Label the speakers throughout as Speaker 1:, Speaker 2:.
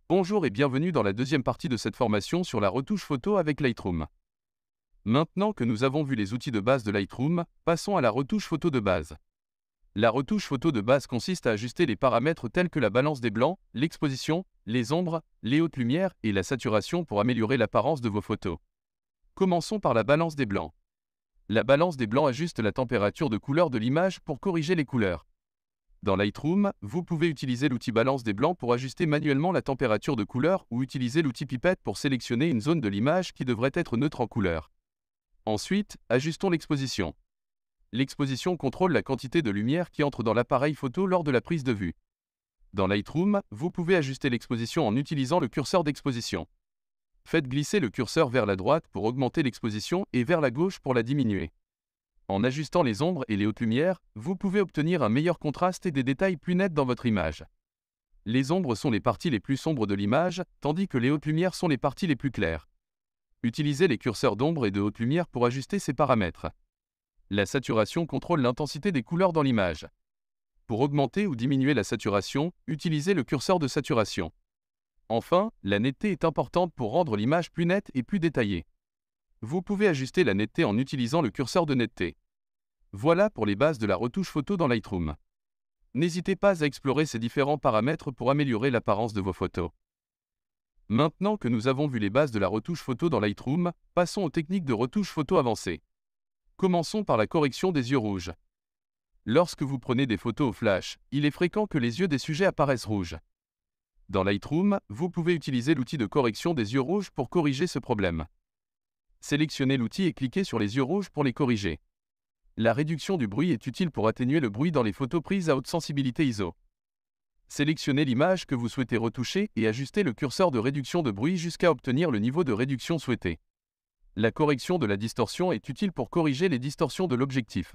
Speaker 1: Bonjour et bienvenue dans la deuxième partie de cette formation sur la retouche photo avec Lightroom. Maintenant que nous avons vu les outils de base de Lightroom, passons à la retouche photo de base. La retouche photo de base consiste à ajuster les paramètres tels que la balance des blancs, l'exposition, les ombres, les hautes lumières et la saturation pour améliorer l'apparence de vos photos. Commençons par la balance des blancs. La balance des blancs ajuste la température de couleur de l'image pour corriger les couleurs. Dans Lightroom, vous pouvez utiliser l'outil balance des blancs pour ajuster manuellement la température de couleur ou utiliser l'outil pipette pour sélectionner une zone de l'image qui devrait être neutre en couleur. Ensuite, ajustons l'exposition. L'exposition contrôle la quantité de lumière qui entre dans l'appareil photo lors de la prise de vue. Dans Lightroom, vous pouvez ajuster l'exposition en utilisant le curseur d'exposition. Faites glisser le curseur vers la droite pour augmenter l'exposition et vers la gauche pour la diminuer. En ajustant les ombres et les hautes lumières, vous pouvez obtenir un meilleur contraste et des détails plus nets dans votre image. Les ombres sont les parties les plus sombres de l'image, tandis que les hautes lumières sont les parties les plus claires. Utilisez les curseurs d'ombre et de haute lumière pour ajuster ces paramètres. La saturation contrôle l'intensité des couleurs dans l'image. Pour augmenter ou diminuer la saturation, utilisez le curseur de saturation. Enfin, la netteté est importante pour rendre l'image plus nette et plus détaillée. Vous pouvez ajuster la netteté en utilisant le curseur de netteté. Voilà pour les bases de la retouche photo dans Lightroom. N'hésitez pas à explorer ces différents paramètres pour améliorer l'apparence de vos photos. Maintenant que nous avons vu les bases de la retouche photo dans Lightroom, passons aux techniques de retouche photo avancées. Commençons par la correction des yeux rouges. Lorsque vous prenez des photos au flash, il est fréquent que les yeux des sujets apparaissent rouges. Dans Lightroom, vous pouvez utiliser l'outil de correction des yeux rouges pour corriger ce problème. Sélectionnez l'outil et cliquez sur les yeux rouges pour les corriger. La réduction du bruit est utile pour atténuer le bruit dans les photos prises à haute sensibilité ISO. Sélectionnez l'image que vous souhaitez retoucher et ajustez le curseur de réduction de bruit jusqu'à obtenir le niveau de réduction souhaité. La correction de la distorsion est utile pour corriger les distorsions de l'objectif.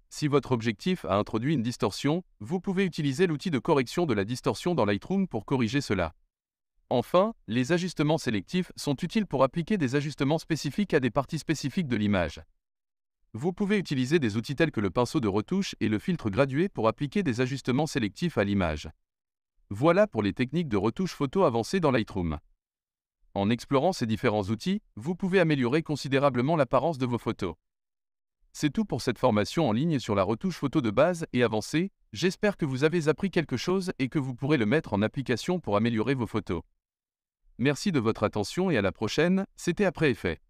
Speaker 1: Si votre objectif a introduit une distorsion, vous pouvez utiliser l'outil de correction de la distorsion dans Lightroom pour corriger cela. Enfin, les ajustements sélectifs sont utiles pour appliquer des ajustements spécifiques à des parties spécifiques de l'image. Vous pouvez utiliser des outils tels que le pinceau de retouche et le filtre gradué pour appliquer des ajustements sélectifs à l'image. Voilà pour les techniques de retouche photo avancées dans Lightroom. En explorant ces différents outils, vous pouvez améliorer considérablement l'apparence de vos photos. C'est tout pour cette formation en ligne sur la retouche photo de base et avancée. J'espère que vous avez appris quelque chose et que vous pourrez le mettre en application pour améliorer vos photos. Merci de votre attention et à la prochaine, c'était Après Effet.